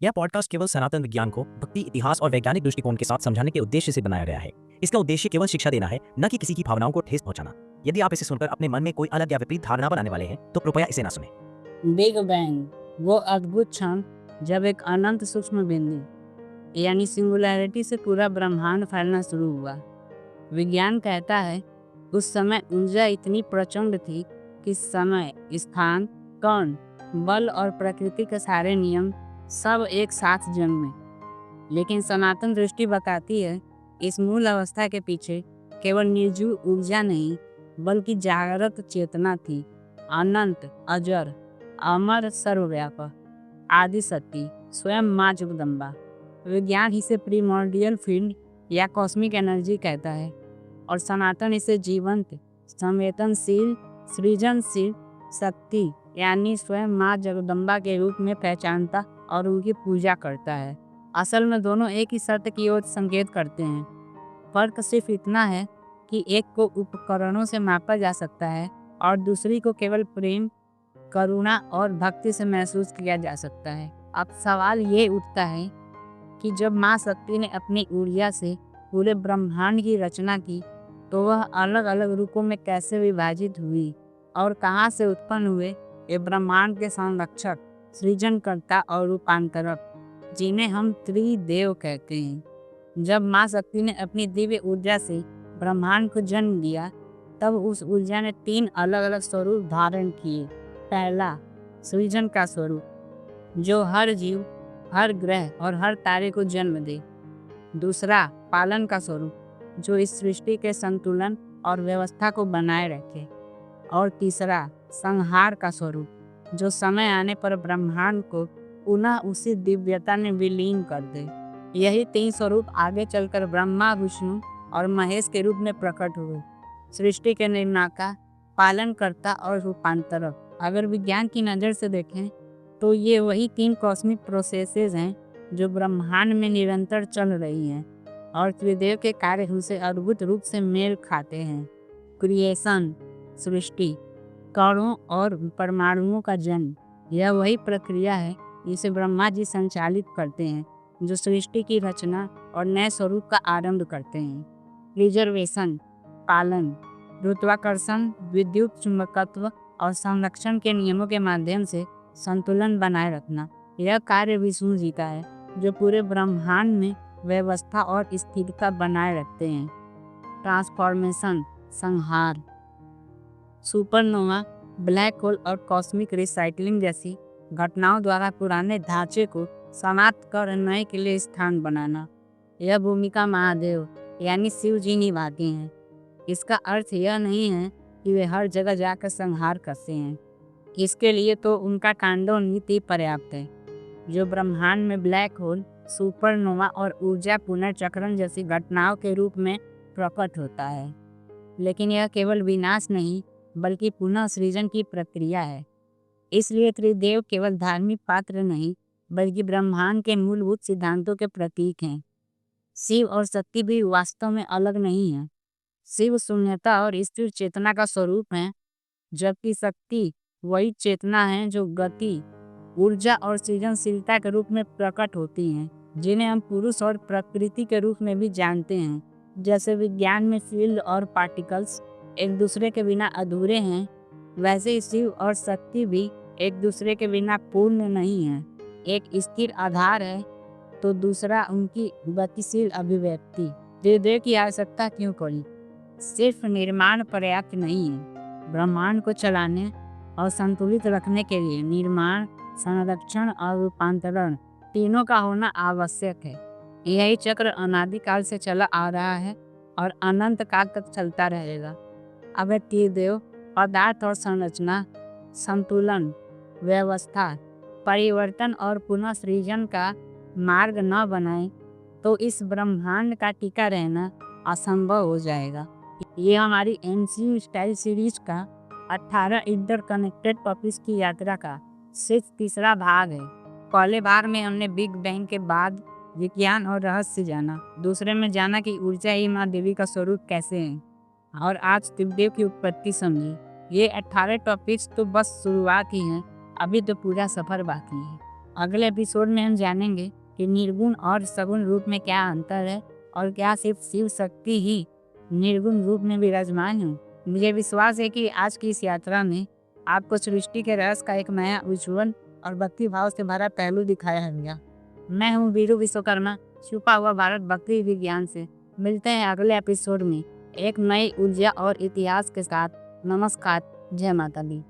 यह पॉडकास्ट केवल सनातन विज्ञान को भक्ति, इतिहास और वैज्ञानिक दृष्टिकोण के साथ समझाने के उद्देश्य से बनाया गया है। इसका उद्देश्य केवल शिक्षा देना है, न कि किसी की भावनाओं को ठेस पहुंचाना। यदि आप इसे सुनकर अपने मन में कोई अलग या विपरीत धारणा बनाने वाले हैं, तो कृपया इसे ना सुनें। बिग बैंग, वो अद्भुत क्षण जब एक अनंत सूक्ष्म बिंदु यानी सिंगुलैरिटी से पूरा ब्रह्मांड फैलना शुरू हुआ। विज्ञान कहता है उस समय ऊर्जा इतनी प्रचंड थी कि समय, स्थान, कण, बल और प्रकृति के सारे नियम सब एक साथ जन्मे। लेकिन सनातन दृष्टि बताती है इस मूल अवस्था के पीछे केवल निर्जीव ऊर्जा नहीं बल्कि जागृत चेतना थी। अनंत, अजर, अमर, सर्वव्यापक आदि शक्ति स्वयं माँ जगदम्बा। विज्ञान इसे प्रीमोर्डियल फील्ड या कॉस्मिक एनर्जी कहता है और सनातन इसे जीवंत, संवेदनशील, सृजनशील शक्ति यानी स्वयं माँ जगदम्बा के रूप में पहचानता और उनकी पूजा करता है। असल में दोनों एक ही सत्य की ओर संकेत करते हैं। फर्क सिर्फ इतना है कि एक को उपकरणों से मापा जा सकता है और दूसरी को केवल प्रेम, करुणा और भक्ति से महसूस किया जा सकता है। अब सवाल ये उठता है कि जब माँ शक्ति ने अपनी ऊर्जा से पूरे ब्रह्मांड की रचना की तो वह अलग अलग रूपों में कैसे विभाजित हुई और कहाँ से उत्पन्न हुए ये ब्रह्मांड के संरक्षक, सृजनकर्ता और रूपांतरक, जिन्हें हम त्रिदेव कहते हैं। जब माँ शक्ति ने अपनी दिव्य ऊर्जा से ब्रह्मांड को जन्म दिया तब उस ऊर्जा ने 3 अलग अलग स्वरूप धारण किए। पहला, सृजन का स्वरूप जो हर जीव, हर ग्रह और हर तारे को जन्म दे। दूसरा, पालन का स्वरूप जो इस सृष्टि के संतुलन और व्यवस्था को बनाए रखे। और तीसरा, संहार का स्वरूप जो समय आने पर ब्रह्मांड को पुनः उसी दिव्यता में विलीन कर दे। यही 3 स्वरूप आगे चलकर ब्रह्मा, विष्णु और महेश के रूप में प्रकट हुए। सृष्टि के निर्माता, पालनकर्ता और रूपांतरक। अगर विज्ञान की नज़र से देखें तो ये वही 3 कॉस्मिक प्रोसेसेस हैं जो ब्रह्मांड में निरंतर चल रही हैं और त्रिदेव के कार्य उनसे अद्भुत रूप से मेल खाते हैं। क्रिएशन, सृष्टि, कणों और परमाणुओं का जन्म, यह वही प्रक्रिया है जिसे ब्रह्मा जी संचालित करते हैं जो सृष्टि की रचना और नए स्वरूप का आरंभ करते हैं। प्रिजर्वेशन, पालन, गुरुत्वाकर्षण, विद्युत चुंबकत्व और संरक्षण के नियमों के माध्यम से संतुलन बनाए रखना, यह कार्य विष्णु जी का है जो पूरे ब्रह्मांड में व्यवस्था और स्थिरता बनाए रखते हैं। ट्रांसफॉर्मेशन, संहार, सुपरनोवा, ब्लैक होल और कॉस्मिक रिसाइकलिंग जैसी घटनाओं द्वारा पुराने ढांचे को समाप्त कर नए के लिए स्थान बनाना, यह भूमिका महादेव यानी शिव जी निभाते हैं। इसका अर्थ यह नहीं है कि वे हर जगह जाकर संहार करते हैं। इसके लिए तो उनका तांडव नीति पर्याप्त है जो ब्रह्मांड में ब्लैक होल, सुपरनोवा और ऊर्जा पुनर्चक्रण जैसी घटनाओं के रूप में प्रकट होता है। लेकिन यह केवल विनाश नहीं बल्कि पुनः सृजन की प्रक्रिया है। इसलिए त्रिदेव केवल धार्मिक पात्र नहीं बल्कि ब्रह्मांड के मूलभूत सिद्धांतों के प्रतीक हैं। शिव और शक्ति भी वास्तव में अलग नहीं है। शिव शून्यता और स्थिर चेतना का स्वरूप है जबकि शक्ति वही चेतना है जो गति, ऊर्जा और सृजनशीलता के रूप में प्रकट होती हैं, जिन्हें हम पुरुष और प्रकृति के रूप में भी जानते हैं। जैसे विज्ञान में फील्ड और पार्टिकल्स एक दूसरे के बिना अधूरे हैं, वैसे ही शिव और शक्ति भी एक दूसरे के बिना पूर्ण नहीं है। एक स्थिर आधार है तो दूसरा उनकी गतिशील अभिव्यक्ति। त्रिदेव की आवश्यकता क्यों पड़ी? सिर्फ निर्माण पर्याप्त नहीं है। ब्रह्मांड को चलाने और संतुलित रखने के लिए निर्माण, संरक्षण और रूपांतरण तीनों का होना आवश्यक है। यही चक्र अनादिकाल से चला आ रहा है और अनंत काल तक चलता रहेगा। अब त्रिदेव पदार्थ और संरचना, संतुलन, व्यवस्था, परिवर्तन और पुनः सृजन का मार्ग न बनाए तो इस ब्रह्मांड का टिका रहना असंभव हो जाएगा। ये हमारी एमसीयू स्टाइल सीरीज का 18 इंटरकनेक्टेड टॉपिक्स की यात्रा का सिर्फ तीसरा भाग है। पहले भाग में हमने बिग बैंग के बाद विज्ञान और रहस्य जाना, दूसरे में जाना कि ऊर्जा ही माँ देवी का स्वरूप कैसे है और आज त्रिदेव की उत्पत्ति समझी। ये 18 टॉपिक्स तो बस शुरुआत ही हैं, अभी तो पूरा सफर बाकी है। अगले एपिसोड में हम जानेंगे कि निर्गुण और सगुण रूप में क्या अंतर है और क्या सिर्फ शिव शक्ति ही निर्गुण रूप में विराजमान है। मुझे विश्वास है कि आज की इस यात्रा में आपको सृष्टि के रहस्य का एक नया उज्ज्वल और भक्ति भाव से भरा पहलू दिखाया है। मैं हूँ वीरू विश्वकर्मा, छुपा हुआ भारत भक्ति विज्ञान से। मिलते हैं अगले एपिसोड में एक नई ऊर्जा और इतिहास के साथ। नमस्कार, जय माता दी।